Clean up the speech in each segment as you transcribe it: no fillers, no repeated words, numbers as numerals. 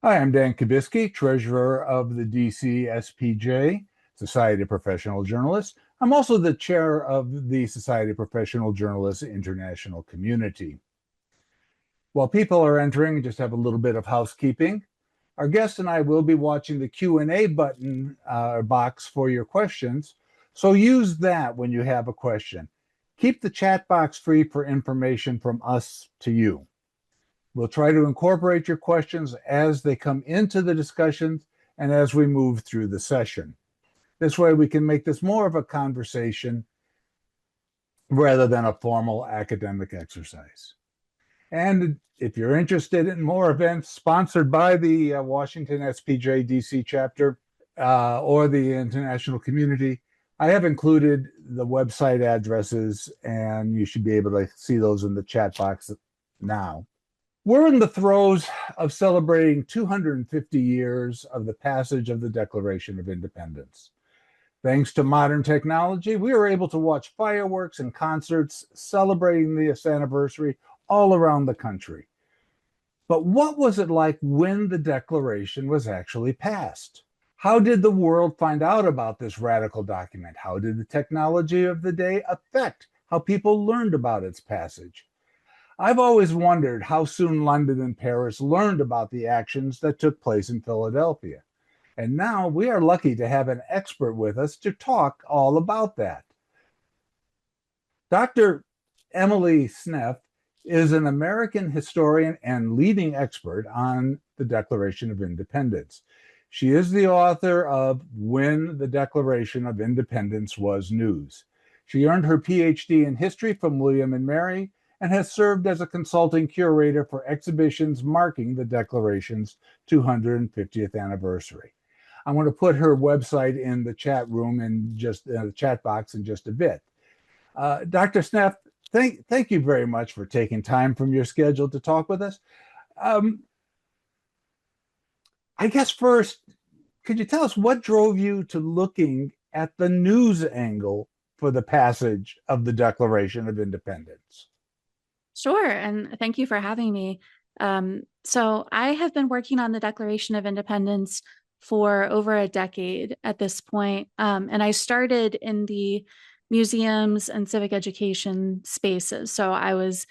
Hi, I'm Dan Kubisky, Treasurer of the DC SPJ, Society of Professional Journalists. I'm also the chair of the Society of Professional Journalists International Community. While people are entering, just have a little bit of housekeeping. Our guest and I will be watching the Q&A button box for your questions, so use that when you have a question. Keep the chat box free for information from us to you. We'll try to incorporate your questions as they come into the discussions and as we move through the session. This way we can make this more of a conversation rather than a formal academic exercise. And if you're interested in more events sponsored by the Washington SPJ DC chapter or the international community, I have included the website addresses, and you should be able to see those in the chat box now. We're in the throes of celebrating 250 years of the passage of the Declaration of Independence. Thanks to modern technology, we are able to watch fireworks and concerts celebrating this anniversary all around the country. But what was it like when the Declaration was actually passed? How did the world find out about this radical document? How did the technology of the day affect how people learned about its passage? I've always wondered how soon London and Paris learned about the actions that took place in Philadelphia. And now we are lucky to have an expert with us to talk all about that. Dr. Emily Sneff is an American historian and leading expert on the Declaration of Independence. She is the author of When the Declaration of Independence Was News. She earned her PhD in history from William and Mary and has served as a consulting curator for exhibitions marking the Declaration's 250th anniversary. I want to put her website in the chat room and just the chat box in just a bit. Dr. Sneff, thank you very much for taking time from your schedule to talk with us. I guess first, could you tell us what drove you to looking at the news angle for the passage of the Declaration of Independence? Sure, and thank you for having me. So I have been working on the Declaration of Independence for over a decade at this point, and I started in the museums and civic education spaces. So I was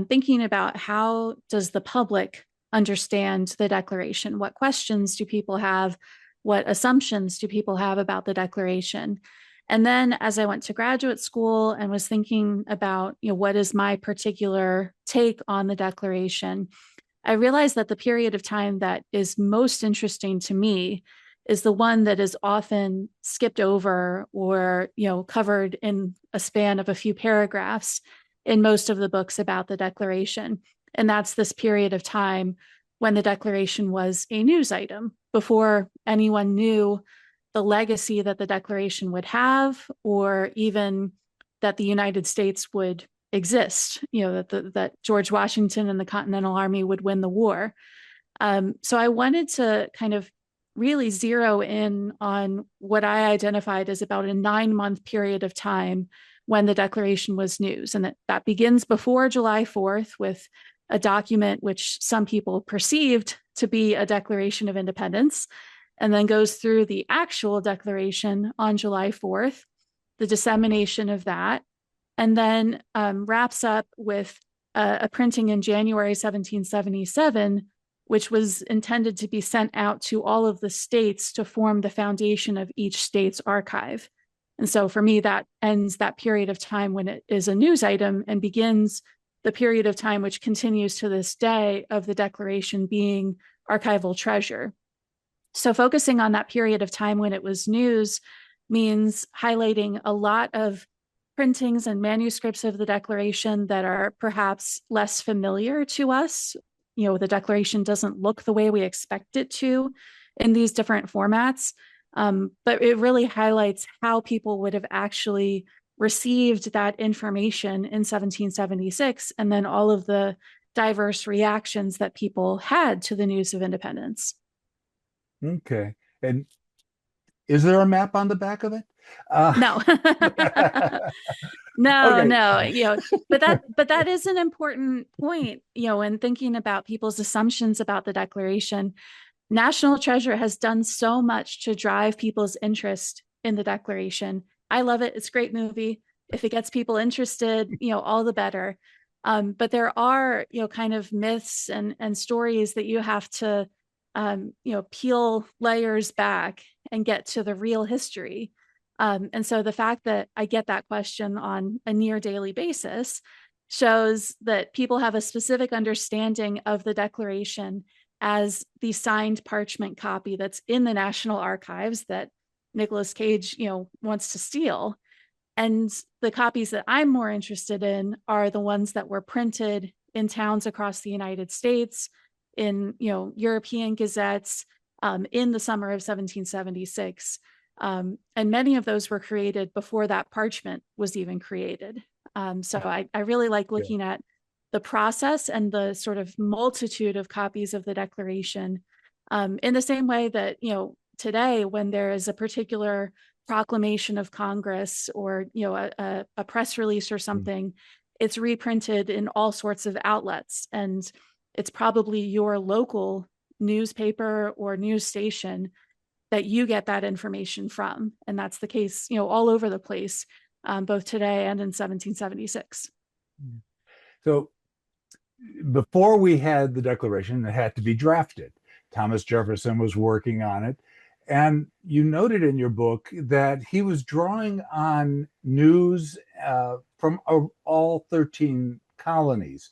thinking about how does the public understand the Declaration? What questions do people have? What assumptions do people have about the Declaration? And then as I went to graduate school and was thinking about, what is my particular take on the Declaration, I realized that the period of time that is most interesting to me is the one that is often skipped over or, covered in a span of a few paragraphs in most of the books about the Declaration. And that's this period of time when the Declaration was a news item before anyone knew the legacy that the Declaration would have, or even that the United States would exist, that George Washington and the Continental Army would win the war. So I wanted to kind of really zero in on what I identified as about a 9-month period of time when the Declaration was news. And that begins before July 4th with a document which some people perceived to be a Declaration of Independence, and then goes through the actual Declaration on July 4th, the dissemination of that, and then wraps up with a printing in January 1777, which was intended to be sent out to all of the states to form the foundation of each state's archive. And so for me, that ends that period of time when it is a news item and begins the period of time which continues to this day of the Declaration being archival treasure. So focusing on that period of time when it was news means highlighting a lot of printings and manuscripts of the Declaration that are perhaps less familiar to us. The Declaration doesn't look the way we expect it to in these different formats, but it really highlights how people would have actually received that information in 1776, and then all of the diverse reactions that people had to the news of independence. Okay. And is there a map on the back of it? No. No, Okay. no, but that is an important point, in thinking about people's assumptions about the Declaration. National Treasure has done so much to drive people's interest in the Declaration. I love it. It's a great movie. If it gets people interested, all the better. But there are, kind of myths and stories that you have to, peel layers back and get to the real history. And so the fact that I get that question on a near daily basis shows that people have a specific understanding of the Declaration as the signed parchment copy that's in the National Archives that Nicolas Cage, wants to steal. And the copies that I'm more interested in are the ones that were printed in towns across the United States, in European gazettes, in the summer of 1776. And many of those were created before that parchment was even created. So I really like Yeah. looking at the process and the sort of multitude of copies of the Declaration, in the same way that, today when there is a particular proclamation of Congress or, a press release or something, it's reprinted in all sorts of outlets. And it's probably your local newspaper or news station that you get that information from. And that's the case, all over the place, both today and in 1776. So before we had the Declaration, it had to be drafted. Thomas Jefferson was working on it. And you noted in your book that he was drawing on news from all 13 colonies.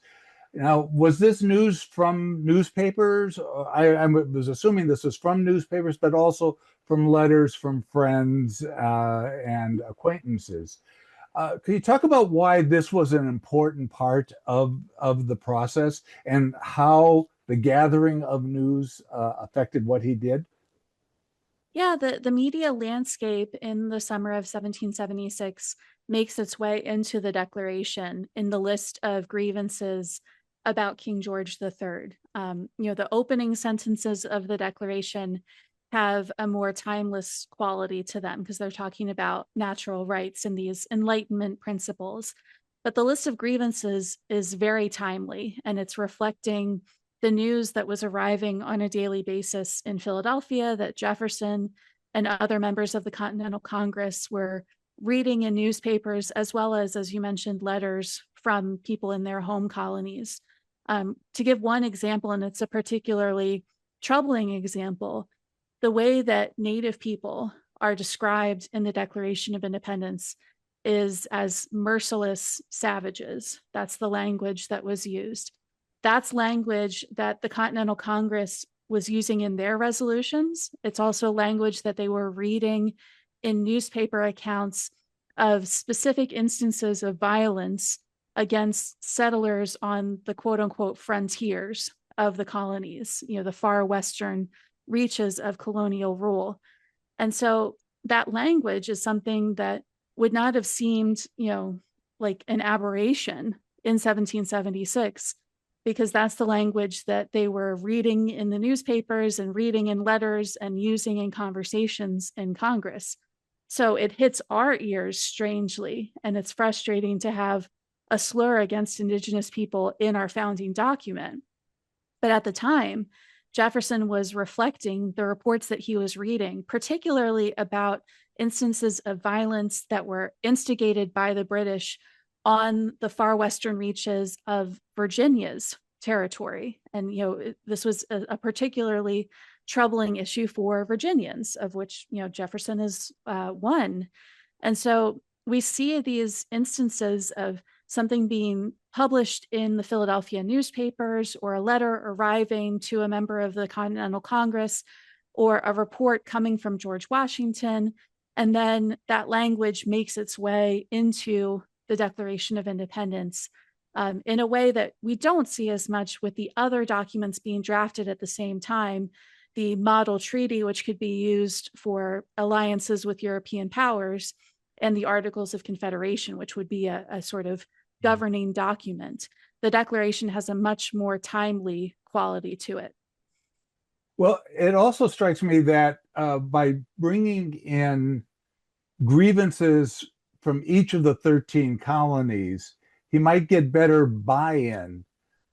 Now, was this news from newspapers? I was assuming this was from newspapers, but also from letters from friends and acquaintances. Can you talk about why this was an important part of the process and how the gathering of news affected what he did? Yeah, the media landscape in the summer of 1776 makes its way into the Declaration in the list of grievances about King George III. The opening sentences of the Declaration have a more timeless quality to them because they're talking about natural rights and these Enlightenment principles. But the list of grievances is very timely, and it's reflecting the news that was arriving on a daily basis in Philadelphia that Jefferson and other members of the Continental Congress were reading in newspapers, as well as you mentioned, letters from people in their home colonies. To give one example, and it's a particularly troubling example, the way that Native people are described in the Declaration of Independence is as merciless savages. That's the language that was used. That's language that the Continental Congress was using in their resolutions. It's also language that they were reading in newspaper accounts of specific instances of violence against settlers on the quote unquote frontiers of the colonies, the far western reaches of colonial rule. And so that language is something that would not have seemed, like an aberration in 1776, because that's the language that they were reading in the newspapers and reading in letters and using in conversations in Congress. So it hits our ears strangely, and it's frustrating to have a slur against Indigenous people in our founding document. But at the time, Jefferson was reflecting the reports that he was reading, particularly about instances of violence that were instigated by the British on the far western reaches of Virginia's territory. And, this was a particularly troubling issue for Virginians, of which, Jefferson is one. And so we see these instances of something being published in the Philadelphia newspapers, or a letter arriving to a member of the Continental Congress, or a report coming from George Washington. And then that language makes its way into the Declaration of Independence in a way that we don't see as much with the other documents being drafted at the same time. The model treaty, which could be used for alliances with European powers, and the Articles of Confederation, which would be a sort of governing document. The Declaration has a much more timely quality to it. Well, it also strikes me that by bringing in grievances from each of the 13 colonies, he might get better buy-in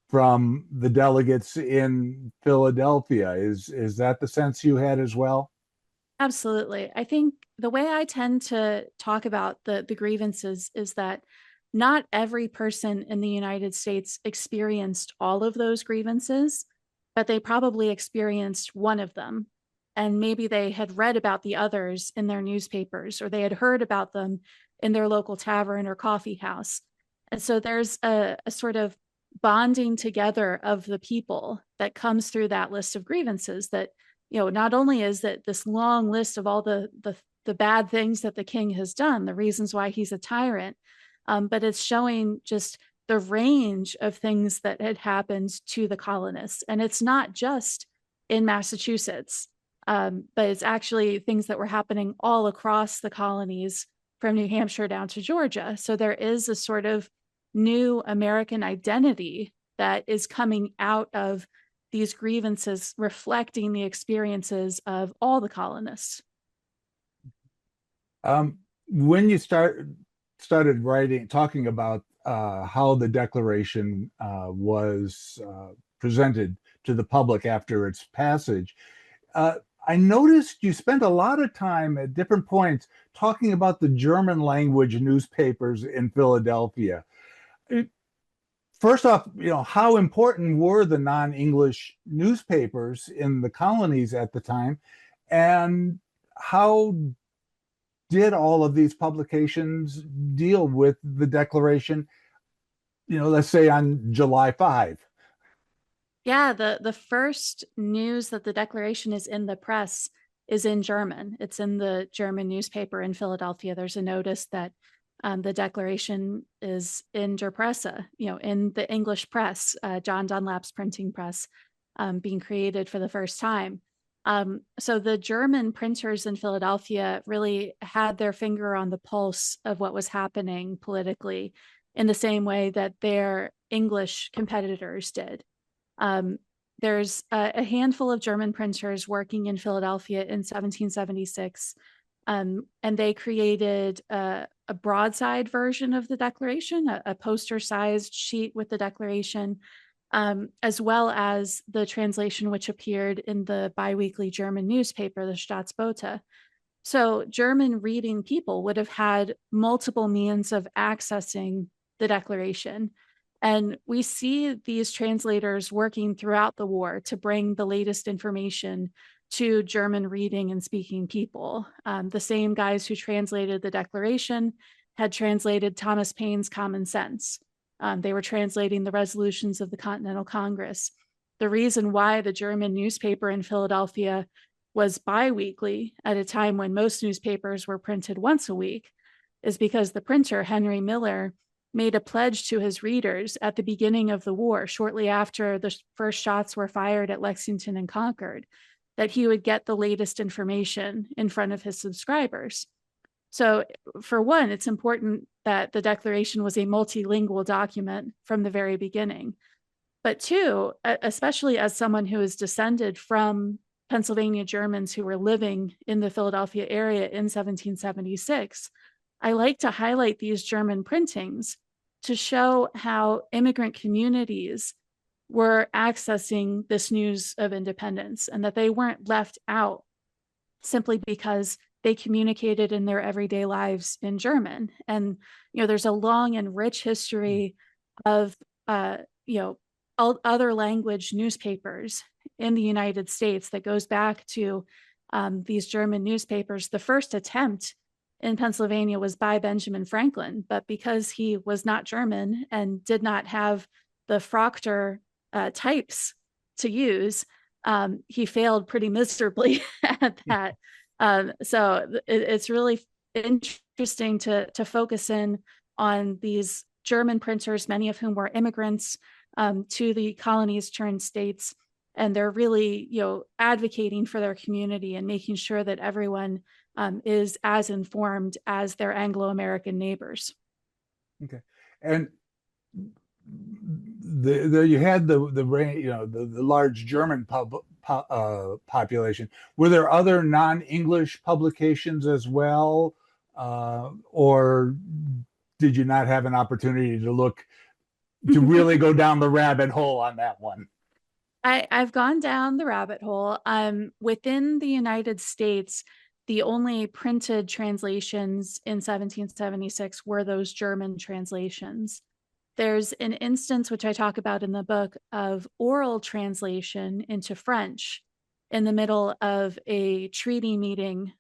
from the delegates in Philadelphia. Is that the sense you had as well? Absolutely. I think the way I tend to talk about the grievances is that not every person in the United States experienced all of those grievances, but they probably experienced one of them. And maybe they had read about the others in their newspapers, or they had heard about them in their local tavern or coffee house. And so there's a sort of bonding together of the people that comes through that list of grievances. That, not only is that this long list of all the bad things that the king has done, the reasons why he's a tyrant, but it's showing just the range of things that had happened to the colonists. And it's not just in Massachusetts, but it's actually things that were happening all across the colonies from New Hampshire down to Georgia. So there is a sort of new American identity that is coming out of these grievances, reflecting the experiences of all the colonists. When you started writing, talking about how the Declaration was presented to the public after its passage, I noticed you spent a lot of time at different points talking about the German language newspapers in Philadelphia. First off, how important were the non-English newspapers in the colonies at the time, and how did all of these publications deal with the Declaration, let's say on July 5? Yeah, the first news that the Declaration is in the press is in German. It's in the German newspaper in Philadelphia. There's a notice that the Declaration is in Der Presse, in the English press, John Dunlap's printing press, being created for the first time. So the German printers in Philadelphia really had their finger on the pulse of what was happening politically in the same way that their English competitors did. There's a handful of German printers working in Philadelphia in 1776, and they created a broadside version of the Declaration, a poster-sized sheet with the Declaration, as well as the translation which appeared in the biweekly German newspaper, the Staatsbote. So German reading people would have had multiple means of accessing the Declaration. And we see these translators working throughout the war to bring the latest information to German reading and speaking people. The same guys who translated the Declaration had translated Thomas Paine's Common Sense. They were translating the resolutions of the Continental Congress. The reason why the German newspaper in Philadelphia was biweekly at a time when most newspapers were printed once a week is because the printer, Henry Miller, made a pledge to his readers at the beginning of the war, shortly after the first shots were fired at Lexington and Concord, that he would get the latest information in front of his subscribers. So, for one, it's important that the Declaration was a multilingual document from the very beginning. But two, especially as someone who is descended from Pennsylvania Germans who were living in the Philadelphia area in 1776, I like to highlight these German printings to show how immigrant communities were accessing this news of independence and that they weren't left out simply because they communicated in their everyday lives in German. And, there's a long and rich history of, other language newspapers in the United States that goes back to these German newspapers. The first attempt in Pennsylvania was by Benjamin Franklin, but because he was not German and did not have the Proctor types to use, he failed pretty miserably at that. So it's really interesting to focus in on these German printers, many of whom were immigrants to the colonies turned states, and they're really advocating for their community and making sure that everyone is as informed as their Anglo-American neighbors. Okay, and you had the large German population. Were there other non-English publications as well, or did you not have an opportunity to look to really go down the rabbit hole on that one. I've gone down the rabbit hole. Within the United States, the only printed translations in 1776 were those German translations. There's an instance, which I talk about in the book, of oral translation into French in the middle of a treaty meeting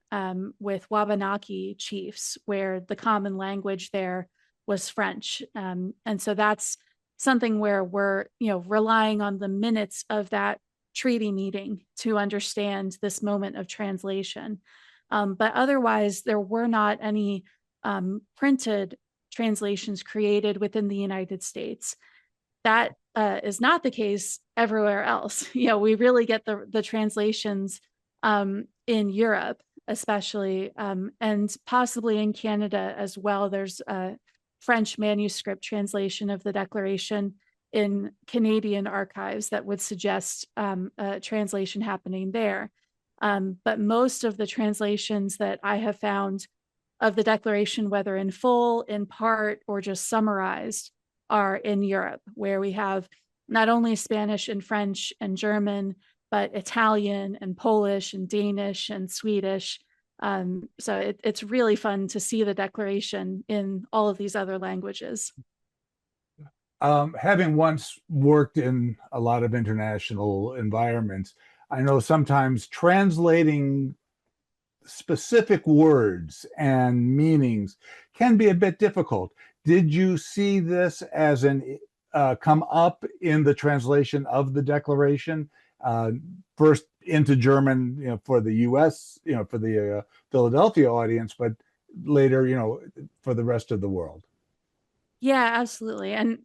with Wabanaki chiefs, where the common language there was French. And so that's something where we're, relying on the minutes of that treaty meeting to understand this moment of translation. But otherwise, there were not any printed translations created within the United States. That is not the case everywhere else. We really get the translations in Europe, especially, and possibly in Canada as well. There's a French manuscript translation of the Declaration in Canadian archives that would suggest a translation happening there. But most of the translations that I have found of the Declaration, whether in full, in part, or just summarized, are in Europe, where we have not only Spanish and French and German, but Italian and Polish and Danish and Swedish. So it's really fun to see the Declaration in all of these other languages. Having once worked in a lot of international environments, I know sometimes translating specific words and meanings can be a bit difficult. Did you see this as an come up in the translation of the Declaration, first into German, for the U.S., for the Philadelphia audience, but later, for the rest of the world? Yeah, absolutely. And,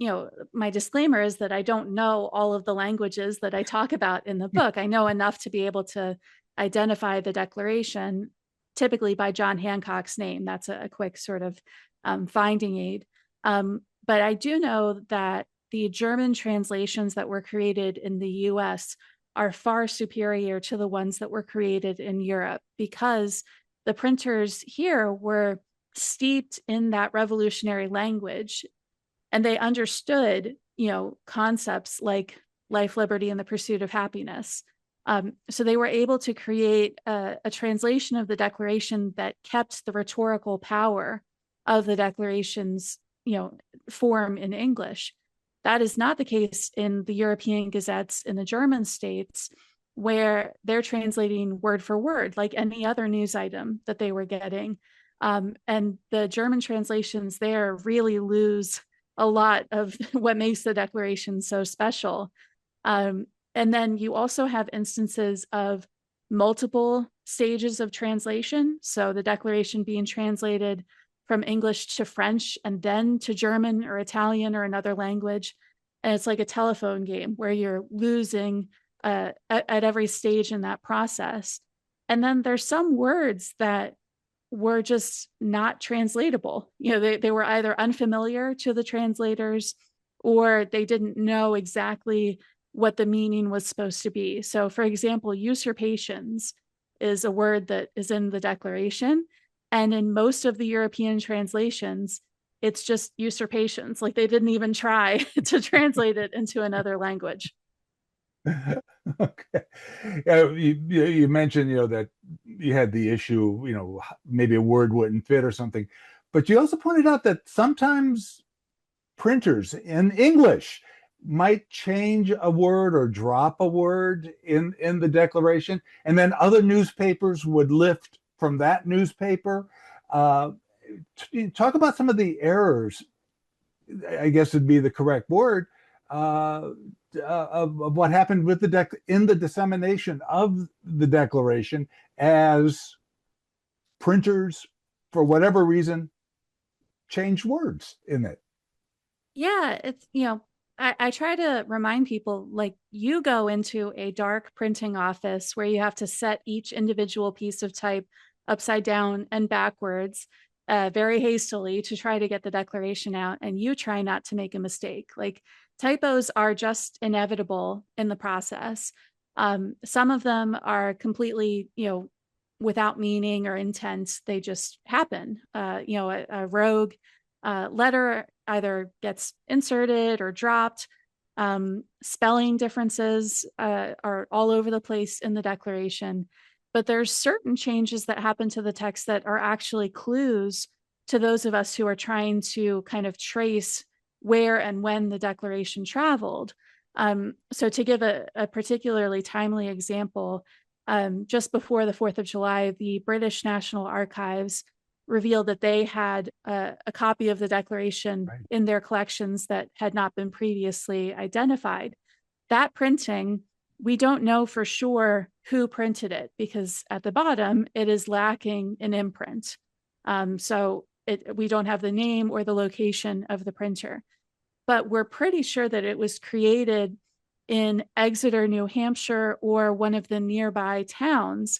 my disclaimer is that I don't know all of the languages that I talk about in the book. I know enough to be able to identify the Declaration, typically by John Hancock's name. That's a quick sort of finding aid. But I do know that the German translations that were created in the US are far superior to the ones that were created in Europe, because the printers here were steeped in that revolutionary language, and they understood, concepts like life, liberty, and the pursuit of happiness. So they were able to create a translation of the Declaration that kept the rhetorical power of the Declaration's, form in English. That is not the case in the European gazettes in the German states, where they're translating word for word, like any other news item that they were getting. And the German translations there really lose a lot of what makes the Declaration so special. And then you also have instances of multiple stages of translation. So the Declaration being translated from English to French and then to German or Italian or another language. And it's like a telephone game where you're losing at every stage in that process. And then there's some words that were just not translatable. They were either unfamiliar to the translators, or they didn't know exactly what the meaning was supposed to be. So, for example, usurpations is a word that is in the Declaration. And in most of the European translations, it's just usurpations. Like, they didn't even try to translate it into another language. Okay. You mentioned, that you had the issue, maybe a word wouldn't fit or something, but you also pointed out that sometimes printers in English might change a word or drop a word in the Declaration, and then other newspapers would lift from that newspaper. Talk about some of the errors, I guess would be the correct word, of what happened with in the dissemination of the Declaration, as printers, for whatever reason, changed words in it. Yeah, it's, I try to remind people, like, you go into a dark printing office where you have to set each individual piece of type upside down and backwards very hastily to try to get the Declaration out, and you try not to make a mistake. Like, typos are just inevitable in the process. Some of them are completely, without meaning or intent. They just happen. A rogue letter either gets inserted or dropped. Spelling differences are all over the place in the Declaration, but there's certain changes that happen to the text that are actually clues to those of us who are trying to kind of trace where and when the Declaration traveled. So to give a particularly timely example, just before the 4th of July, the British National Archives revealed that they had a copy of the Declaration Right. in their collections that had not been previously identified. That printing, we don't know for sure who printed it because at the bottom it is lacking an imprint. So we don't have the name or the location of the printer, but we're pretty sure that it was created in Exeter, New Hampshire, or one of the nearby towns,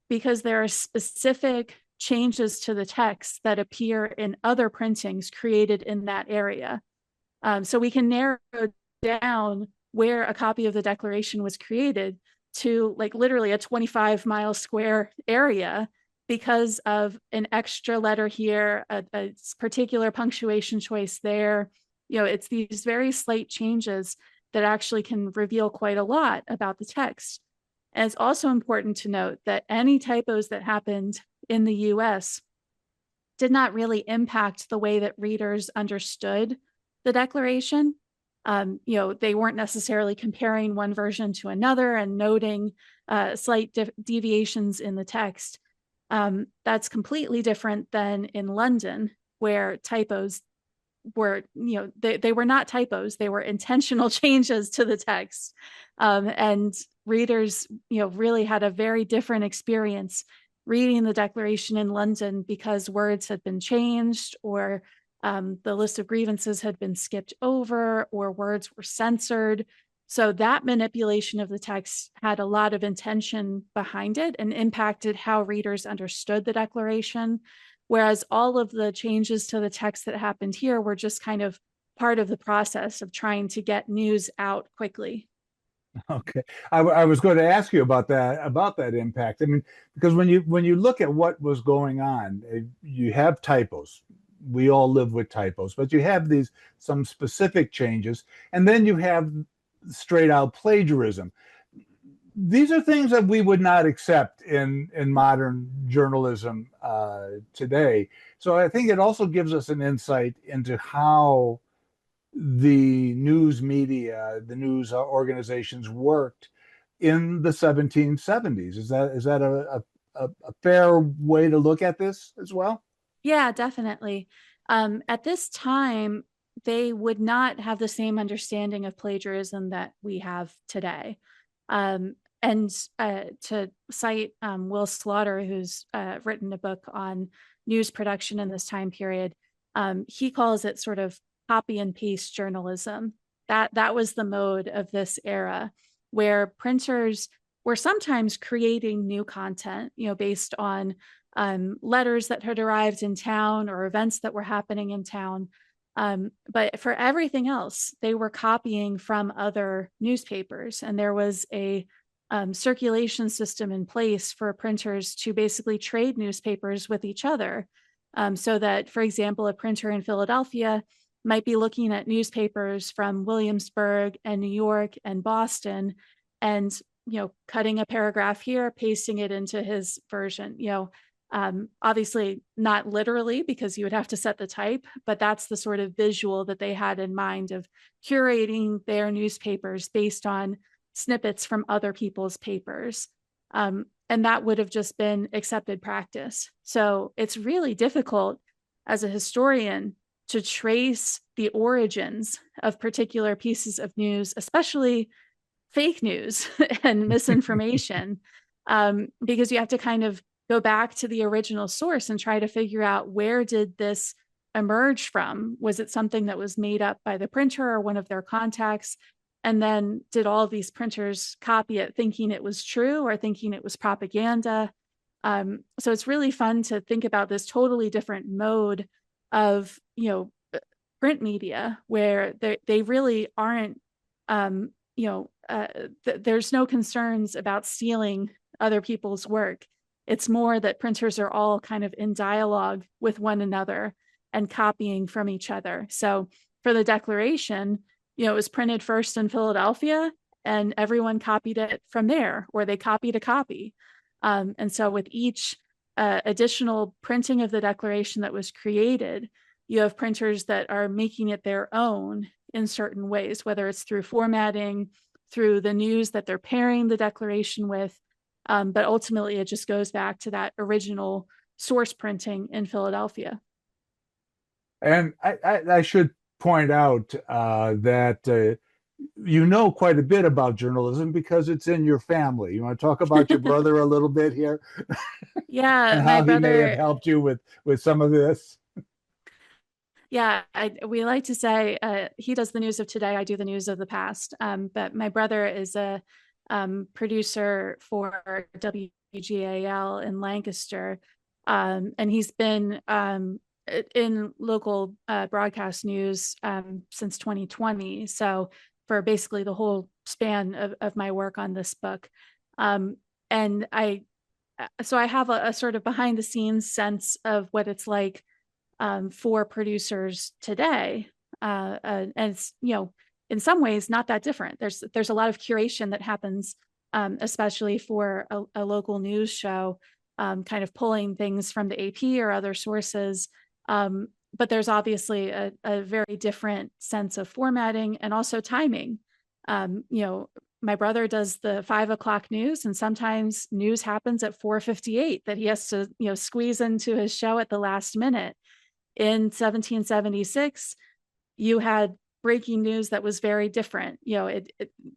because there are specific changes to the text that appear in other printings created in that area. So we can narrow down where a copy of the Declaration was created to like literally a 25-mile square area because of an extra letter here, a particular punctuation choice there. It's these very slight changes that actually can reveal quite a lot about the text. And it's also important to note that any typos that happened in the US did not really impact the way that readers understood the Declaration. They weren't necessarily comparing one version to another and noting slight deviations in the text. That's completely different than in London, where typos were, they were not typos, they were intentional changes to the text. And readers, really had a very different experience reading the Declaration in London because words had been changed, or the list of grievances had been skipped over, or words were censored. So that manipulation of the text had a lot of intention behind it and impacted how readers understood the Declaration. Whereas all of the changes to the text that happened here were just kind of part of the process of trying to get news out quickly. Okay, I was going to ask you about that impact. I mean, because when you look at what was going on, you have typos. We all live with typos, but you have some specific changes, and then you have straight out plagiarism. These are things that we would not accept in modern journalism today. So I think it also gives us an insight into how the news media, the news organizations worked in the 1770s. Is that a fair way to look at this as well? Yeah, definitely. At this time, they would not have the same understanding of plagiarism that we have today. And to cite Will Slaughter, who's written a book on news production in this time period, he calls it sort of copy and paste journalism. That was the mode of this era, where printers were sometimes creating new content, based on letters that had arrived in town or events that were happening in town. But for everything else, they were copying from other newspapers, and there was a circulation system in place for printers to basically trade newspapers with each other. So that, for example, a printer in Philadelphia might be looking at newspapers from Williamsburg and New York and Boston, and cutting a paragraph here, pasting it into his version. Obviously not literally, because you would have to set the type, but that's the sort of visual that they had in mind of curating their newspapers based on snippets from other people's papers. And that would have just been accepted practice. So it's really difficult as a historian to trace the origins of particular pieces of news, especially fake news and misinformation, because you have to kind of go back to the original source and try to figure out, where did this emerge from? Was it something that was made up by the printer or one of their contacts? And then did all of these printers copy it thinking it was true or thinking it was propaganda? So it's really fun to think about this totally different mode of, print media, where they really aren't, there's no concerns about stealing other people's work. It's more that printers are all kind of in dialogue with one another. and copying from each other. So for the Declaration, it was printed first in Philadelphia, and everyone copied it from there, or they copied a copy. And so with each additional printing of the Declaration that was created, you have printers that are making it their own in certain ways, whether it's through formatting, through the news that they're pairing the Declaration with. But ultimately, it just goes back to that original source printing in Philadelphia. And I should point out that you know quite a bit about journalism because it's in your family. You want to talk about your brother a little bit here Yeah, and my how he may have brother. helped you with some of this? Yeah, we like to say he does the news of today, I do the news of the past. But my brother is a producer for WGAL in Lancaster, and he's been in local broadcast news since 2020. So for basically the whole span of my work on this book. And so I have a sort of behind the scenes sense of what it's like for producers today. And it's, in some ways not that different. There's a lot of curation that happens, especially for a local news show, kind of pulling things from the AP or other sources. But there's obviously a very different sense of formatting and also timing. My brother does the 5 o'clock news, and sometimes news happens at 4:58 that he has to, squeeze into his show at the last minute. In 1776, you had breaking news that was very different.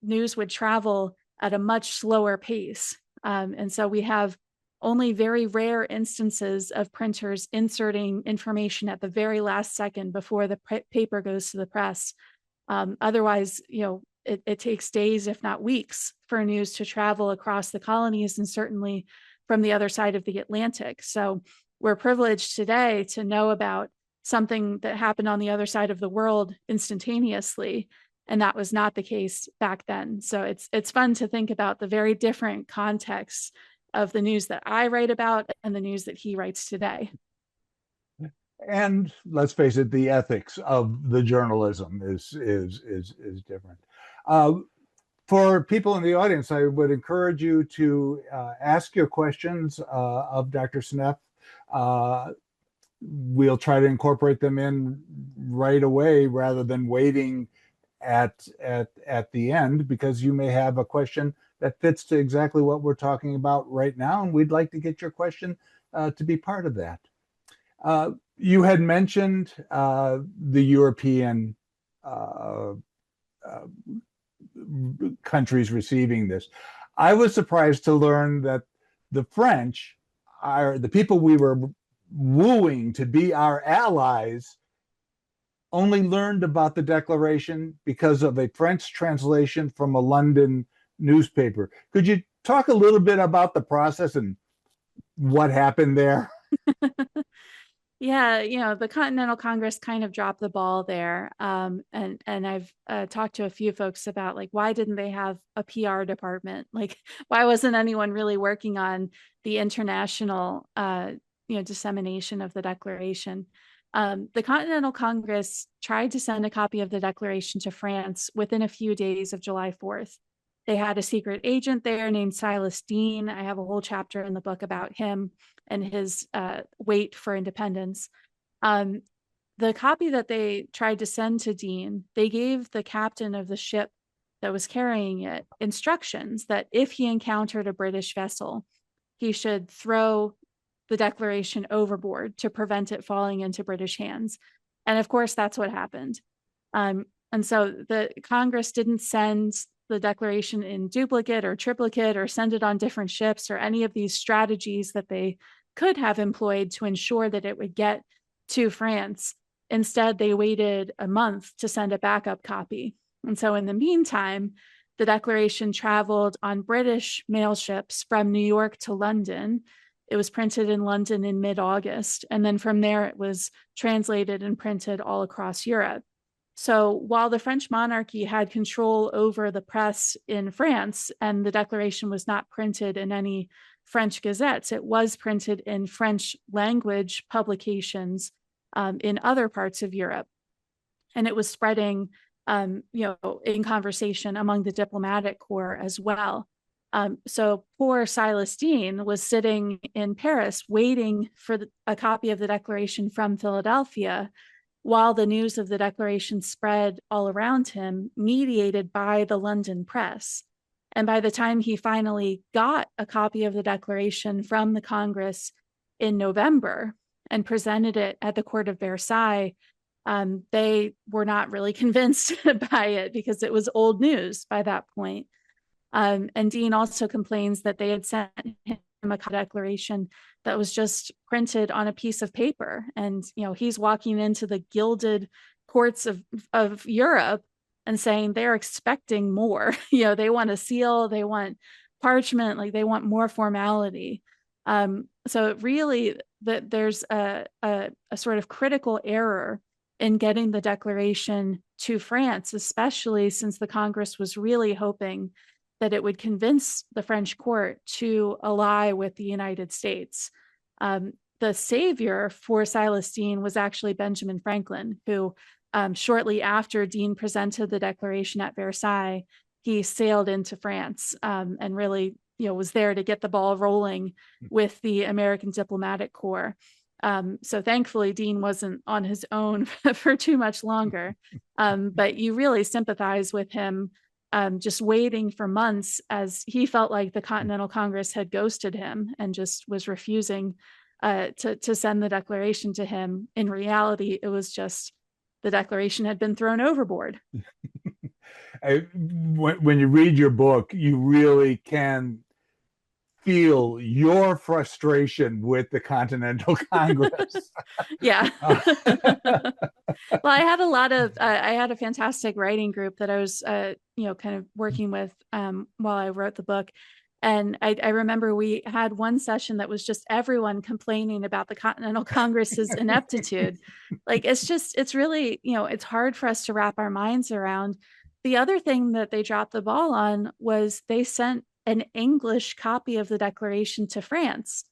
News would travel at a much slower pace. And so we have only very rare instances of printers inserting information at the very last second before the paper goes to the press. Otherwise, it takes days, if not weeks, for news to travel across the colonies and certainly from the other side of the Atlantic. So we're privileged today to know about something that happened on the other side of the world instantaneously, and that was not the case back then. So it's fun to think about the very different contexts of the news that I write about and the news that he writes today. And let's face it, the ethics of the journalism is different. Uh, for people in the audience, I would encourage you to ask your questions of Dr. Sneff. We'll try to incorporate them in right away rather than waiting at the end, because you may have a question that fits to exactly what we're talking about right now, and we'd like to get your question to be part of that. You had mentioned the European countries receiving this. I was surprised to learn that the French are the people we were wooing to be our allies only learned about the Declaration because of a French translation from a London newspaper. Could you talk a little bit about the process and what happened there? Yeah, the Continental Congress kind of dropped the ball there. And I've talked to a few folks about, like, why didn't they have a PR department? Like, why wasn't anyone really working on the international, dissemination of the Declaration? The Continental Congress tried to send a copy of the Declaration to France within a few days of July 4th. They had a secret agent there named Silas Deane. I have a whole chapter in the book about him and his wait for independence. The copy that they tried to send to Deane, they gave the captain of the ship that was carrying it instructions that if he encountered a British vessel, he should throw the Declaration overboard to prevent it falling into British hands. And of course, that's what happened. And so the Congress didn't send the Declaration in duplicate or triplicate or send it on different ships or any of these strategies that they could have employed to ensure that it would get to France. Instead, they waited a month to send a backup copy. And so in the meantime, the Declaration traveled on British mail ships from New York to London. It was printed in London in mid-August. And then from there, it was translated and printed all across Europe. So while the French monarchy had control over the press in France, and the Declaration was not printed in any French gazettes, it was printed in French language publications in other parts of Europe. And it was spreading, in conversation among the diplomatic corps as well. So poor Silas Deane was sitting in Paris waiting for a copy of the Declaration from Philadelphia, while the news of the Declaration spread all around him, mediated by the London press. And by the time he finally got a copy of the Declaration from the Congress in November and presented it at the court of Versailles, they were not really convinced by it because it was old news by that point. And Deane also complains that they had sent him a declaration that was just printed on a piece of paper. And, he's walking into the gilded courts of Europe and saying they're expecting more. They want a seal, they want parchment, like they want more formality. So really, there's a sort of critical error in getting the declaration to France, especially since the Congress was really hoping that it would convince the French court to ally with the United States. The savior for Silas Deane was actually Benjamin Franklin, who shortly after Deane presented the Declaration at Versailles, he sailed into France and really, was there to get the ball rolling with the American diplomatic corps. So thankfully, Deane wasn't on his own for too much longer. But you really sympathize with him, just waiting for months, as he felt like the Continental Congress had ghosted him and just was refusing to send the Declaration to him. In reality, it was just the Declaration had been thrown overboard. When you read your book, you really can feel your frustration with the Continental Congress. Yeah. Well, I had a fantastic writing group that I was, kind of working with while I wrote the book. And I remember we had one session that was just everyone complaining about the Continental Congress's ineptitude. Like, it's really, it's hard for us to wrap our minds around. The other thing that they dropped the ball on was they sent an English copy of the Declaration to France.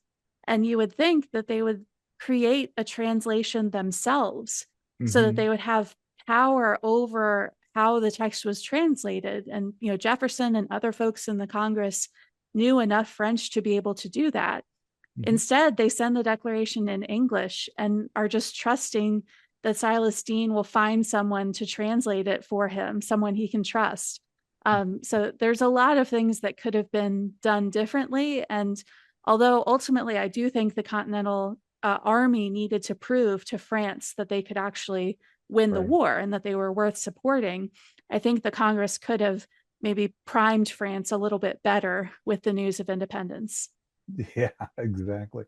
And you would think that they would create a translation themselves so that they would have power over how the text was translated. And, Jefferson and other folks in the Congress knew enough French to be able to do that. Instead, they send the Declaration in English and are just trusting that Silas Deane will find someone to translate it for him, someone he can trust. So there's a lot of things that could have been done differently. And although ultimately I do think the Continental Army needed to prove to France that they could actually win the war and that they were worth supporting, I think the Congress could have maybe primed France a little bit better with the news of independence. Yeah, exactly.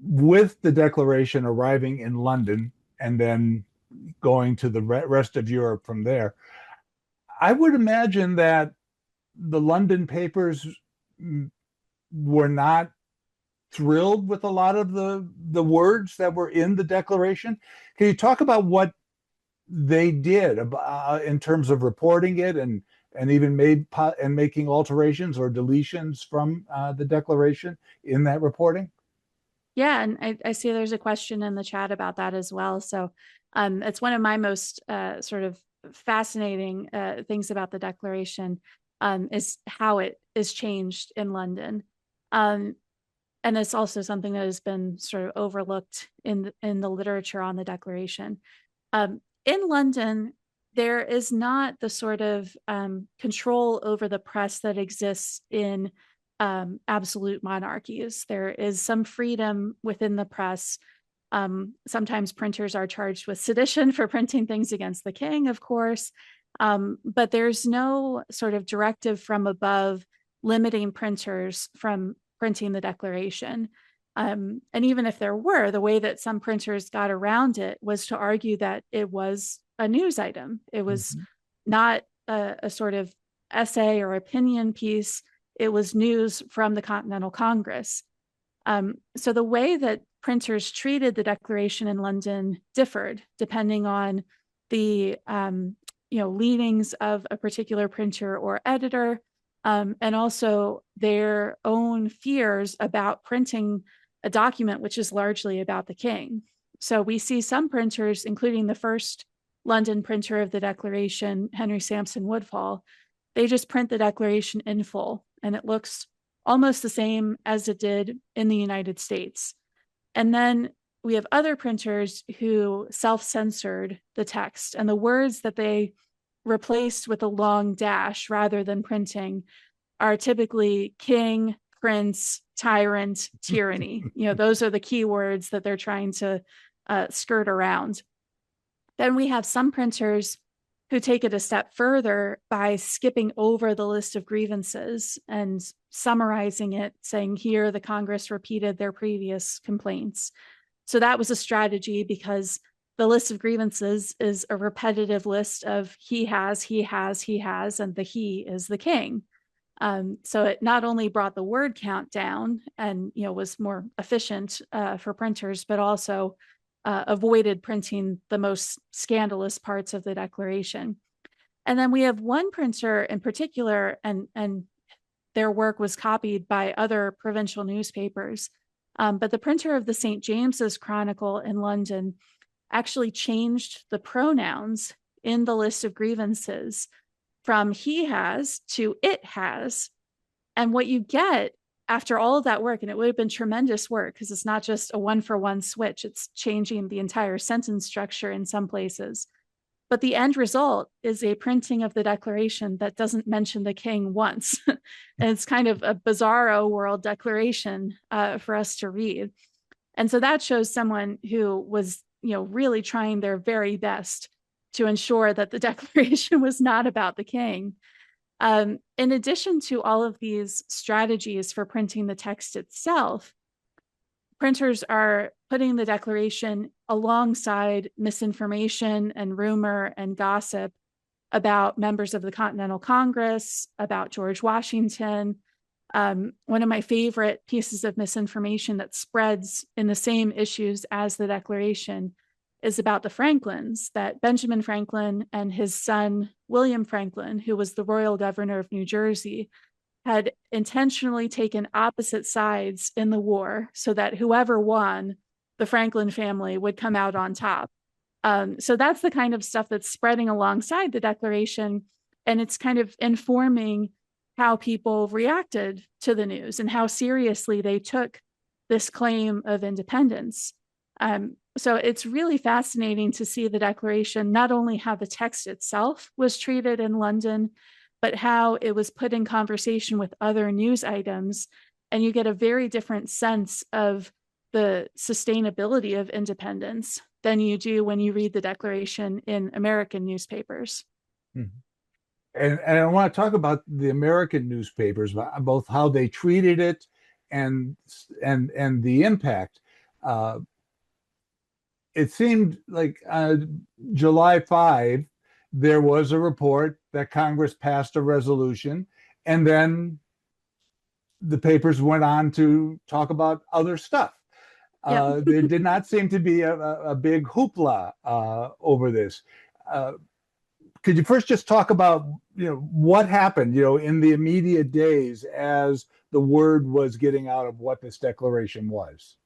With the Declaration arriving in London and then going to the rest of Europe from there, I would imagine that the London papers were not thrilled with a lot of the words that were in the Declaration. Can you talk about what they did in terms of reporting it and even making alterations or deletions from the Declaration in that reporting? Yeah, and I see there's a question in the chat about that as well. So it's one of my most sort of fascinating things about the Declaration is how it is changed in London. And it's also something that has been sort of overlooked in the literature on the Declaration. In London, there is not the sort of control over the press that exists in absolute monarchies. There is some freedom within the press. Sometimes printers are charged with sedition for printing things against the king, of course, but there's no sort of directive from above limiting printers from printing the Declaration. And even if there were, the way that some printers got around it was to argue that it was a news item. It was not a sort of essay or opinion piece. It was news from the Continental Congress. So the way that printers treated the Declaration in London differed depending on the leanings of a particular printer or editor, and also their own fears about printing a document which is largely about the king. So we see some printers, including the first London printer of the Declaration, Henry Sampson Woodfall, they just print the Declaration in full, and it looks almost the same as it did in the United States. And then we have other printers who self-censored the text, and the words that they replaced with a long dash rather than printing are typically king, prince, tyrant, tyranny. Those are the key words that they're trying to skirt around. Then we have some printers who take it a step further by skipping over the list of grievances and summarizing it, saying here the Congress repeated their previous complaints. So that was a strategy because the list of grievances is a repetitive list of he has, and the he is the king. So it not only brought the word count down and was more efficient for printers, but also avoided printing the most scandalous parts of the Declaration. And then we have one printer in particular, and their work was copied by other provincial newspapers. But the printer of the St. James's Chronicle in London actually changed the pronouns in the list of grievances from he has to it has. And what you get after all of that work, and it would have been tremendous work because it's not just a one-for-one switch, it's changing the entire sentence structure in some places. But the end result is a printing of the Declaration that doesn't mention the king once. And it's kind of a bizarro world declaration for us to read. And so that shows someone who was, really trying their very best to ensure that the Declaration was not about the king. In addition to all of these strategies for printing the text itself, printers are putting the Declaration alongside misinformation and rumor and gossip about members of the Continental Congress, about George Washington. One of my favorite pieces of misinformation that spreads in the same issues as the Declaration is about the Franklins, that Benjamin Franklin and his son, William Franklin, who was the royal governor of New Jersey, had intentionally taken opposite sides in the war so that whoever won, the Franklin family would come out on top. So that's the kind of stuff that's spreading alongside the Declaration, and it's kind of informing how people reacted to the news and how seriously they took this claim of independence. So it's really fascinating to see the Declaration, not only how the text itself was treated in London, but how it was put in conversation with other news items. And you get a very different sense of the sustainability of independence than you do when you read the Declaration in American newspapers. Mhm. And I want to talk about the American newspapers, both how they treated it and the impact. It seemed like July 5, there was a report that Congress passed a resolution, and then the papers went on to talk about other stuff. Yep. There did not seem to be a big hoopla over this. Could you first just talk about what happened in the immediate days as the word was getting out of what this declaration was?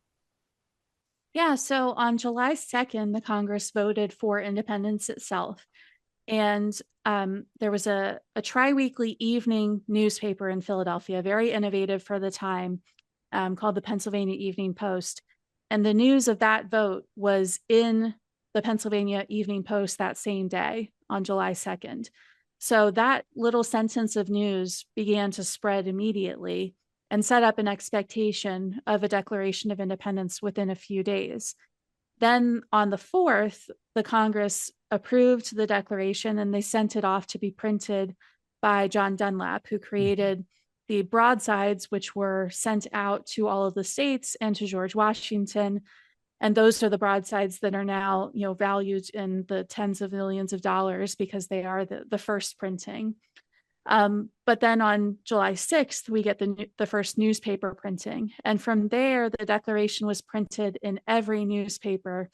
Yeah, so on July 2nd, the Congress voted for independence itself. And there was a tri-weekly evening newspaper in Philadelphia, very innovative for the time, called the Pennsylvania Evening Post. And the news of that vote was in the Pennsylvania Evening Post that same day on July 2nd. So that little sentence of news began to spread immediately and set up an expectation of a Declaration of Independence within a few days. Then on the 4th, the Congress approved the Declaration and they sent it off to be printed by John Dunlap, who created the broadsides, which were sent out to all of the states and to George Washington. And those are the broadsides that are now, valued in the tens of millions of dollars because they are the first printing. But then on July 6th, we get the first newspaper printing. And from there, the Declaration was printed in every newspaper,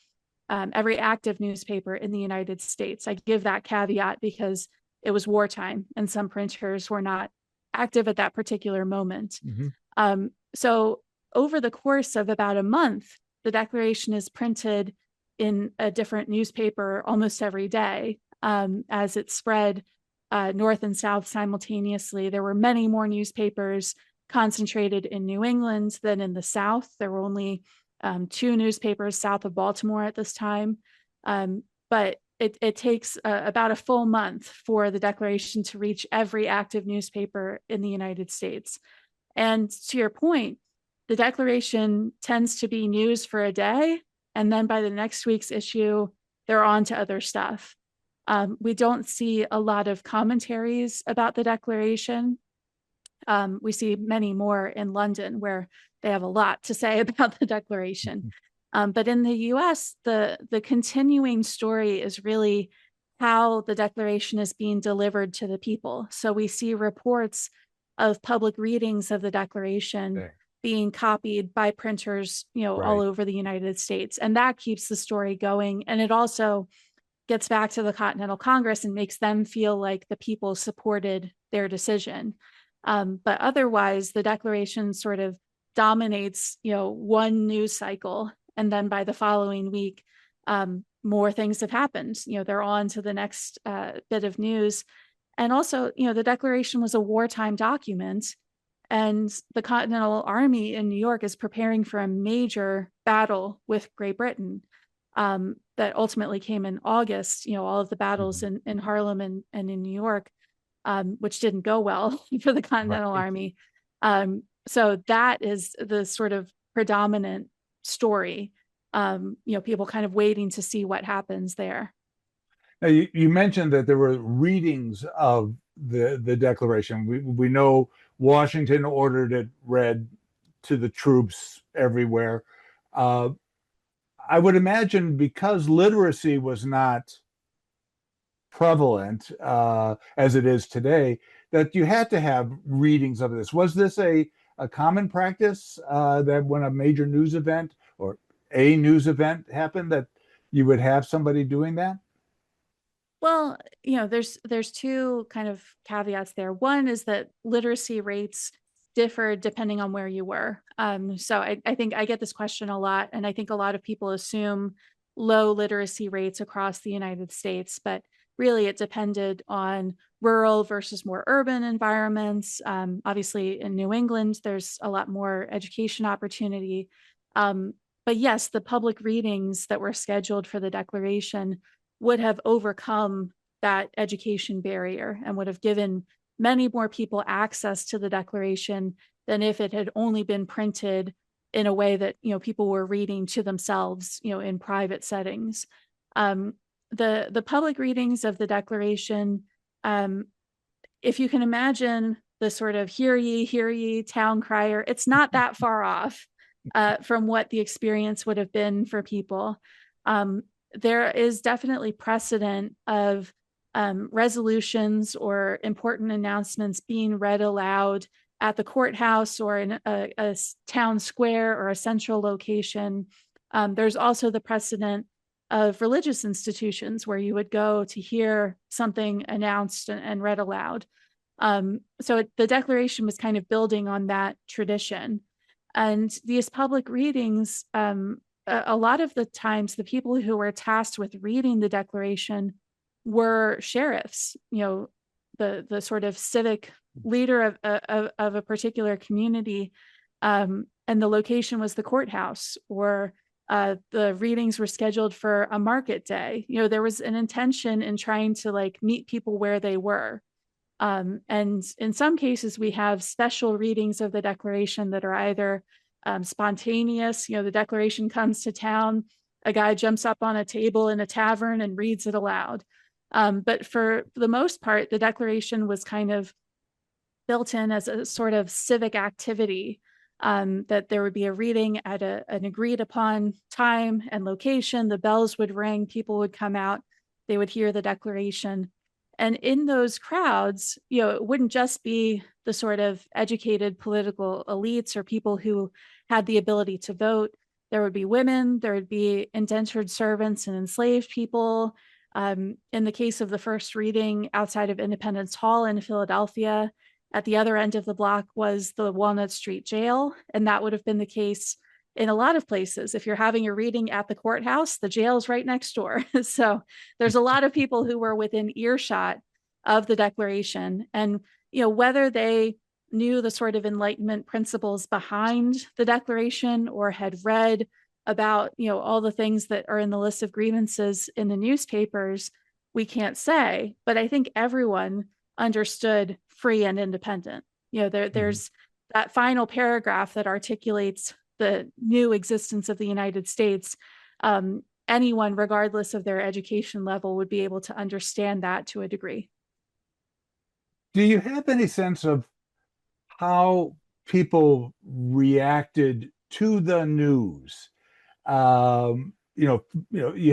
every active newspaper in the United States. I give that caveat because it was wartime and some printers were not active at that particular moment. Mm-hmm. So over the course of about a month, the Declaration is printed in a different newspaper almost every day as it spread north and south simultaneously. There were many more newspapers concentrated in New England than in the South. There were only two newspapers south of Baltimore at this time. But it takes about a full month for the Declaration to reach every active newspaper in the United States. And to your point, the Declaration tends to be news for a day, and then by the next week's issue, they're on to other stuff. We don't see a lot of commentaries about the Declaration. We see many more in London, where they have a lot to say about the Declaration. But in the US, the continuing story is really how the Declaration is being delivered to the people. So we see reports of public readings of the Declaration being copied by printers, all over the United States. And that keeps the story going. And it also gets back to the Continental Congress and makes them feel like the people supported their decision. But otherwise, the Declaration sort of dominates, one news cycle. And then by the following week, more things have happened. They're on to the next bit of news. And also, the Declaration was a wartime document, and the Continental Army in New York is preparing for a major battle with Great Britain that ultimately came in August. All of the battles in Harlem and in New York, which didn't go well for the Continental Army. So that is the sort of predominant story. People kind of waiting to see what happens there. Now, you mentioned that there were readings of the Declaration. We know Washington ordered it read to the troops everywhere. I would imagine because literacy was not prevalent as it is today, that you had to have readings of this. Was this a common practice that when a major news event or a news event happened, that you would have somebody doing that? Well, there's two kind of caveats there. One is that literacy rates differ depending on where you were. So I think I get this question a lot, and I think a lot of people assume low literacy rates across the United States, but really it depended on rural versus more urban environments. Obviously, in New England, there's a lot more education opportunity. But yes, the public readings that were scheduled for the Declaration would have overcome that education barrier and would have given many more people access to the Declaration than if it had only been printed in a way that people were reading to themselves in private settings. The public readings of the Declaration, if you can imagine the sort of hear ye town crier, it's not that far off from what the experience would have been for people. There is definitely precedent of resolutions or important announcements being read aloud at the courthouse or in a town square or a central location. There's also the precedent of religious institutions where you would go to hear something announced and read aloud. So the Declaration was kind of building on that tradition. And these public readings, a lot of the times, the people who were tasked with reading the Declaration were sheriffs, the sort of civic leader of a particular community, and the location was the courthouse, or the readings were scheduled for a market day. There was an intention in trying to meet people where they were. And in some cases, we have special readings of the Declaration that are either spontaneous. The Declaration comes to town, a guy jumps up on a table in a tavern and reads it aloud. But for the most part, the Declaration was kind of built in as a sort of civic activity, that there would be a reading at an agreed upon time and location. The bells would ring, people would come out, they would hear the Declaration. And in those crowds, it wouldn't just be the sort of educated political elites or people who had the ability to vote. There would be women, there would be indentured servants and enslaved people. In the case of the first reading outside of Independence Hall in Philadelphia, At the other end of the block was the Walnut Street Jail, and that would have been the case in a lot of places. If you're having your reading at the courthouse, the jail's right next door. So there's a lot of people who were within earshot of the Declaration. And, whether they knew the sort of Enlightenment principles behind the Declaration or had read about, all the things that are in the list of grievances in the newspapers, we can't say. But I think everyone understood free and independent. Mhm. There's that final paragraph that articulates the new existence of the United States. Anyone, regardless of their education level, would be able to understand that to a degree. Do you have any sense of how people reacted to the news? You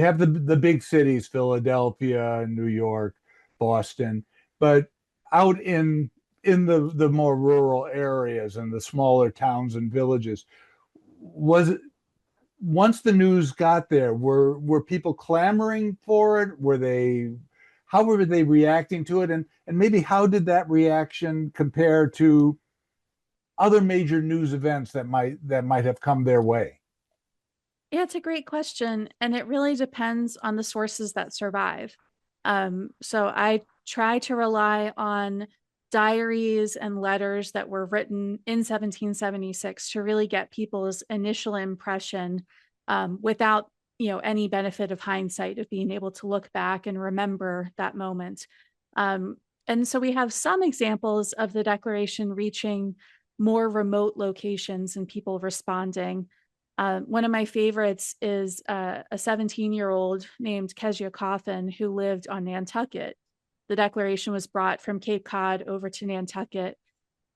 have the big cities, Philadelphia, New York, Boston, but out in the more rural areas and the smaller towns and villages, was it once the news got there, were people clamoring for it? How were they reacting to it? And maybe how did that reaction compare to other major news events that might have come their way? Yeah, it's a great question. And it really depends on the sources that survive. So I try to rely on diaries and letters that were written in 1776 to really get people's initial impression, without any benefit of hindsight, of being able to look back and remember that moment. Um, and so we have some examples of the Declaration reaching more remote locations and people responding. One of my favorites is a 17-year-old named Kezia Coffin who lived on Nantucket. The Declaration was brought from Cape Cod over to Nantucket,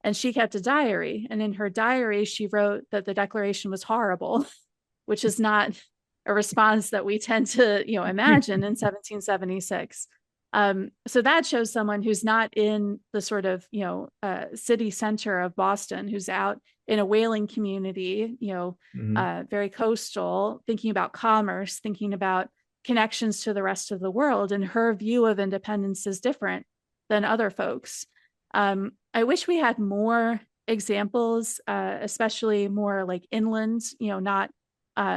and she kept a diary. And in her diary, she wrote that the Declaration was horrible, which is not a response that we tend to, imagine in 1776. So that shows someone who's not in the sort of, city center of Boston, who's out in a whaling community, Mhm. very coastal, thinking about commerce, thinking about connections to the rest of the world. And her view of independence is different than other folks. I wish we had more examples, especially more like inland, not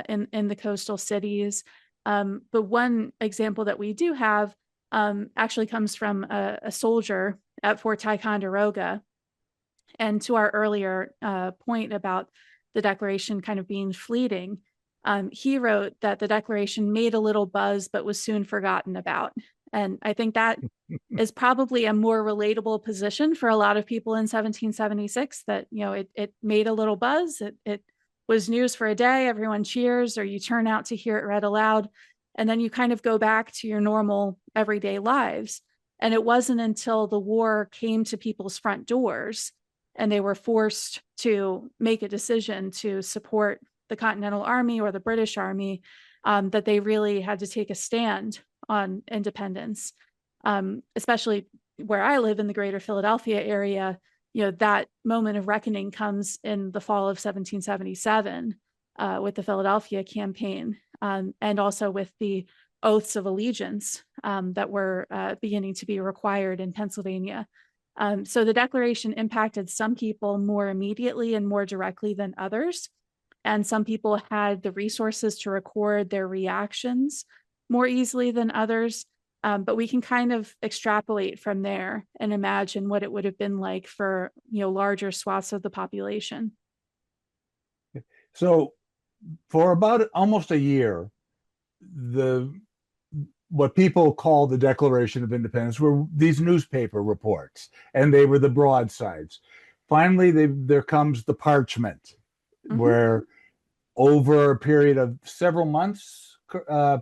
in the coastal cities. But one example that we do have, actually comes from a soldier at Fort Ticonderoga. And to our earlier point about the Declaration kind of being fleeting, he wrote that the Declaration made a little buzz but was soon forgotten about. And I think that is probably a more relatable position for a lot of people in 1776, that, it made a little buzz. It was news for a day, everyone cheers, or you turn out to hear it read aloud, and then you kind of go back to your normal everyday lives. And it wasn't until the war came to people's front doors and they were forced to make a decision to support the Continental Army or the British Army, that they really had to take a stand on independence. Especially where I live in the greater Philadelphia area, that moment of reckoning comes in the fall of 1777, with the Philadelphia campaign, and also with the oaths of allegiance, that were beginning to be required in Pennsylvania. So the Declaration impacted some people more immediately and more directly than others. And some people had the resources to record their reactions more easily than others. But we can kind of extrapolate from there and imagine what it would have been like for, larger swaths of the population. So for about almost a year, the what people call the Declaration of Independence were these newspaper reports, and they were the broadsides. Finally, there comes the parchment, Mhm. where over a period of several months,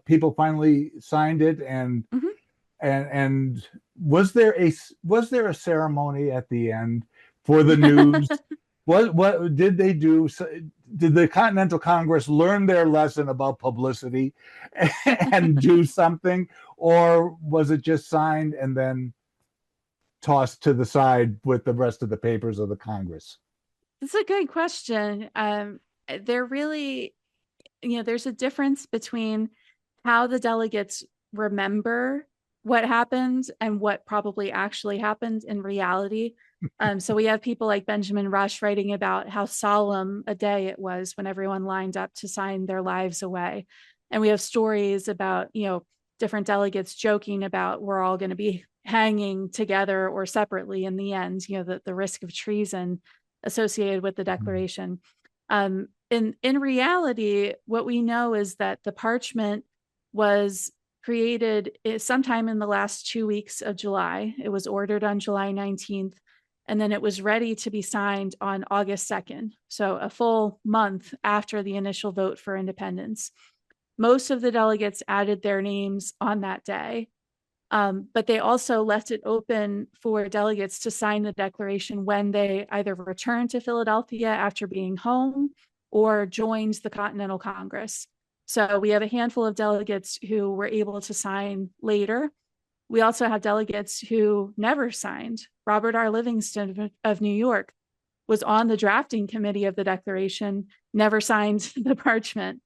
people finally signed it, Mhm. and was there a ceremony at the end for the news? What did they do? Did the Continental Congress learn their lesson about publicity and do something, or was it just signed and then tossed to the side with the rest of the papers of the Congress? It's a good question. There really, there's a difference between how the delegates remember what happened and what probably actually happened in reality. So we have people like Benjamin Rush writing about how solemn a day it was when everyone lined up to sign their lives away. And we have stories about, different delegates joking about we're all going to be hanging together or separately in the end, the risk of treason associated with the Declaration. In reality, what we know is that the parchment was created sometime in the last 2 weeks of July. It was ordered on July 19th, and then it was ready to be signed on August 2nd. So a full month after the initial vote for independence. Most of the delegates added their names on that day, but they also left it open for delegates to sign the Declaration when they either returned to Philadelphia after being home or joined the Continental Congress. So we have a handful of delegates who were able to sign later. We also have delegates who never signed. Robert R. Livingston of New York was on the drafting committee of the Declaration, never signed the parchment.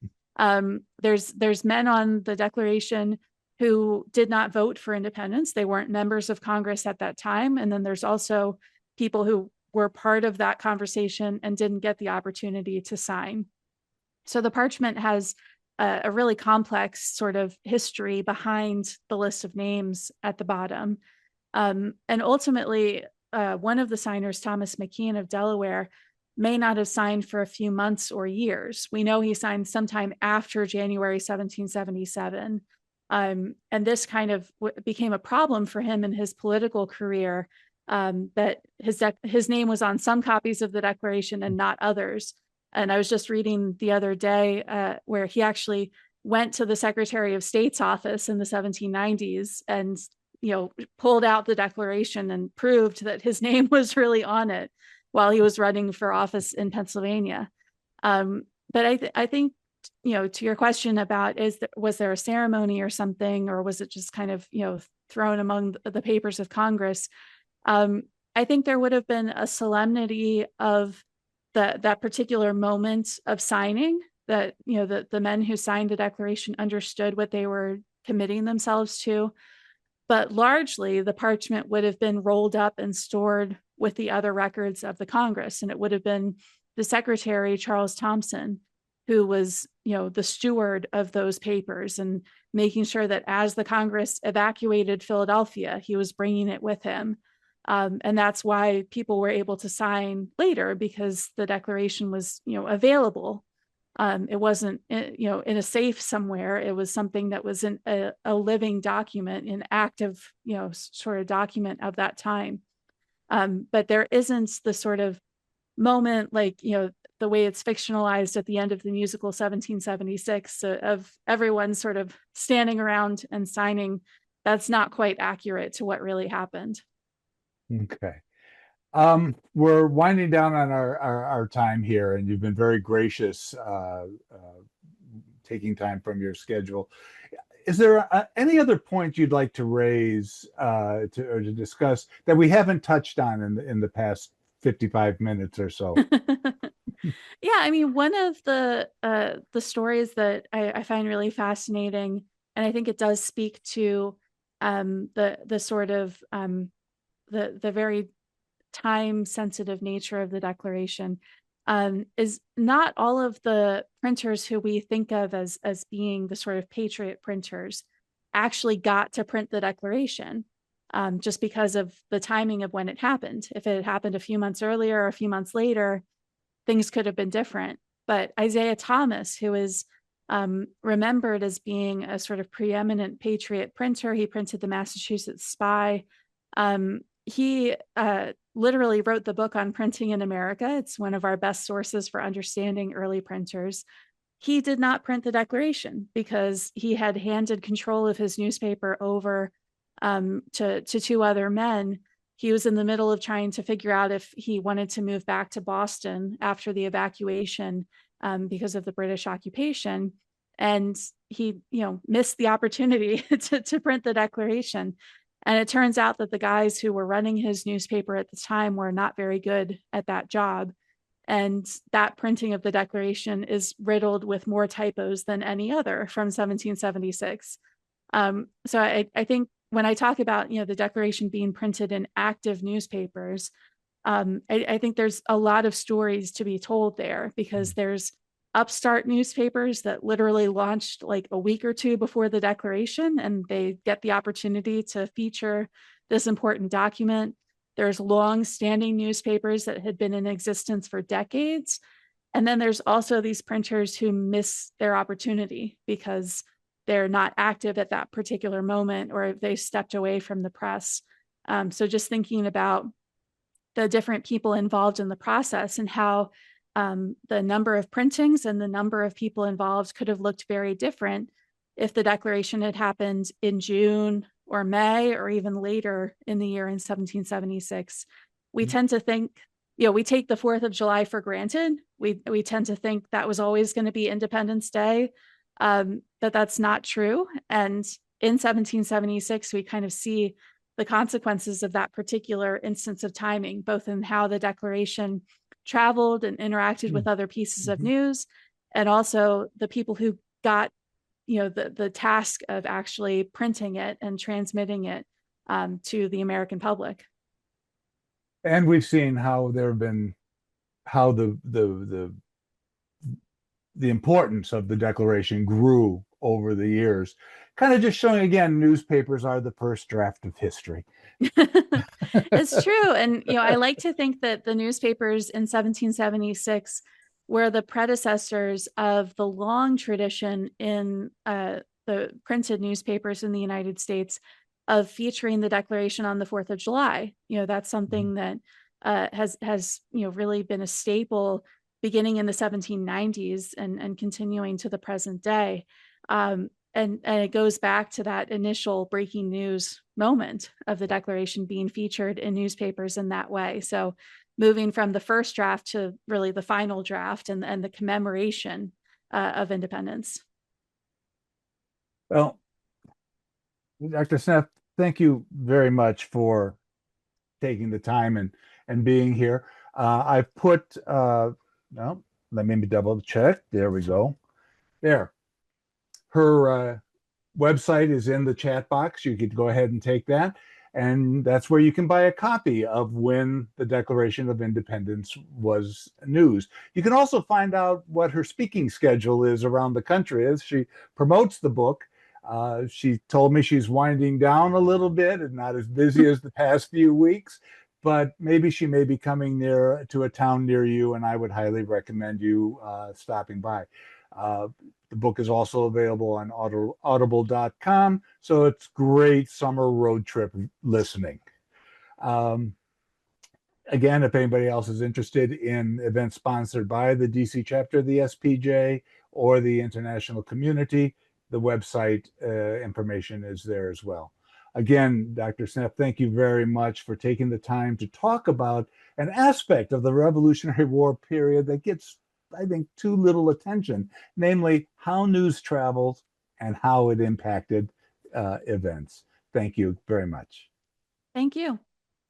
There's men on the Declaration who did not vote for independence. They weren't members of Congress at that time. And then there's also people who were part of that conversation and didn't get the opportunity to sign. So the parchment has a really complex sort of history behind the list of names at the bottom. And ultimately, one of the signers, Thomas McKean of Delaware, may not have signed for a few months or years. We know he signed sometime after January 1777. And this kind of became a problem for him in his political career, that his name was on some copies of the Declaration and not others. And I was just reading the other day where he actually went to the Secretary of State's office in the 1790s and, pulled out the Declaration and proved that his name was really on it while he was running for office in Pennsylvania. But I think, to your question about was there a ceremony or something, or was it just kind of, thrown among the papers of Congress? I think there would have been a solemnity of that particular moment of signing, that the men who signed the Declaration understood what they were committing themselves to. But largely, the parchment would have been rolled up and stored with the other records of the Congress, and it would have been the Secretary, Charles Thompson, who was the steward of those papers and making sure that as the Congress evacuated Philadelphia, he was bringing it with him. And that's why people were able to sign later, because the Declaration was, available. It wasn't, in a safe somewhere. It was something that was in a living document, an active, sort of document of that time. But there isn't the sort of moment like, the way it's fictionalized at the end of the musical 1776 of everyone sort of standing around and signing. That's not quite accurate to what really happened. Okay. We're winding down on our time here, and you've been very gracious taking time from your schedule. Is there any other point you'd like to raise to discuss that we haven't touched on in the past 55 minutes or so? Yeah, I mean, one of the stories that I find really fascinating, and I think it does speak to the sort of the very time sensitive nature of the Declaration, is not all of the printers who we think of as being the sort of patriot printers actually got to print the Declaration, just because of the timing of when it happened. If it had happened a few months earlier or a few months later, things could have been different. But Isaiah Thomas, who is remembered as being a sort of preeminent patriot printer, he printed the Massachusetts Spy. He literally wrote the book on printing in America. It's one of our best sources for understanding early printers. He did not print the Declaration because he had handed control of his newspaper over to two other men. He was in the middle of trying to figure out if he wanted to move back to Boston after the evacuation because of the British occupation. And he, missed the opportunity to print the Declaration. And it turns out that the guys who were running his newspaper at the time were not very good at that job. And that printing of the Declaration is riddled with more typos than any other from 1776. So I think when I talk about, the Declaration being printed in active newspapers, I think there's a lot of stories to be told there, because there's upstart newspapers that literally launched like a week or two before the Declaration, and they get the opportunity to feature this important document. There's long-standing newspapers that had been in existence for decades. And then there's also these printers who miss their opportunity because they're not active at that particular moment, or they stepped away from the press. So just thinking about the different people involved in the process, and how the number of printings and the number of people involved could have looked very different if the Declaration had happened in June or May, or even later in the year in 1776. We tend to think, we take the 4th of July for granted. We tend to think that was always going to be Independence Day, but that's not true. And in 1776, we kind of see the consequences of that particular instance of timing, both in how the Declaration traveled and interacted with other pieces of news, and also the people who got, the task of actually printing it and transmitting it to the American public. And we've seen how there have been how the importance of the Declaration grew over the years, kind of just showing again, newspapers are the first draft of history. It's true. And, I like to think that the newspapers in 1776 were the predecessors of the long tradition in the printed newspapers in the United States of featuring the Declaration on the 4th of July. That's something that has really been a staple beginning in the 1790s and continuing to the present day. And it goes back to that initial breaking news moment of the Declaration being featured in newspapers in that way. So moving from the first draft to really the final draft, and the commemoration of independence. Well, Dr. Sneff, thank you very much for taking the time and being here. I've put, no, let me double check. There we go. There. Her website is in the chat box. You could go ahead and take that. And that's where you can buy a copy of when the Declaration of Independence was news. You can also find out what her speaking schedule is around the country as she promotes the book. She told me she's winding down a little bit and not as busy as the past few weeks, but maybe she may be coming near to a town near you, and I would highly recommend you stopping by. The book is also available on audible.com, so it's great summer road trip listening. Again, if anybody else is interested in events sponsored by the DC chapter of the SPJ or the international community, the website information is there as well. Again, Dr. Sneff, thank you very much for taking the time to talk about an aspect of the Revolutionary War period that gets, I think, too little attention, namely how news travels and how it impacted events. Thank you very much. Thank you.